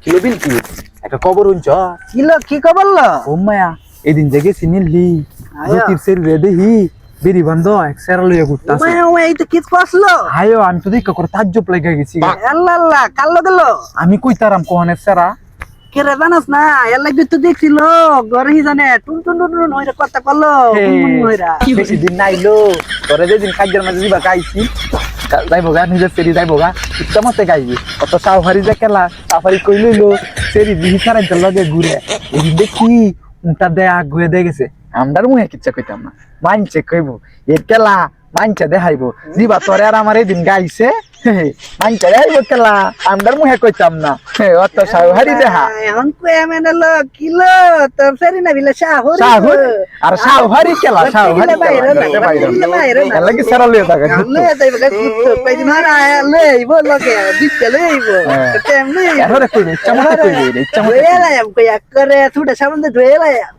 kilo বিল কি একটা খবর শুনছ কিলো কি খবর লো ও মায়া এদিন জেগে চিনিলি জ্যোতির সের দেহি বেরি বন্ধ এক সেরা লইয়া ঘুরতাছে ওই এই তো কি কসলো হায়ো আমি তো দেখা করে তাজ্জব লাগা গেছি আল্লাহ আল্লাহ কাল্লো গেল আমি কইতারাম কোহনের সেরা কে রে জানাস না এর লাগি তো দেখছিল ঘরে হি জানে টুন টুন টুন টুন হইরা কথা কলো মুন হইরা বেশি দিন নাইলো তোরে যেদিন কাজের মাঝে দিবা গাইছি যাইবো গা নিজের সেরি যাইবো গা ইচ্ছা মতে গাইবি অত সাফারি যে খেলা সাফারি কই লইলো সেরি দিহি সারা লগে ঘুরে এদিন দেখি উনটা দে আগুয়ে দে গেছে আমদার মুহে কিচ্ছা কইতাম না মানছে কইবো এর খেলা মানছে দেখাইবো দিবা তোরে আর আমার এদিন গাইছে মানছে দেখাইবো খেলা আমদার মুহে কইতাম না অত সাফারি দেখা এখন কই এমন লো কিলো তোর ফেরি না বিলে শাহরি সাহুর আর সাফারি খেলা সাফারি বাইরে না বাইরে না লাগি সারা লইয়া থাকে লে যাইব গে কুত্তো কই দিন আর আয়া লইব লগে দিতে লইব তেমনি এখন কইবে ইচ্ছা মতে কইবে ইচ্ছা মতে ধুয়ে লাইম কই করে থুড়ে সামনে ধুয়ে লাইম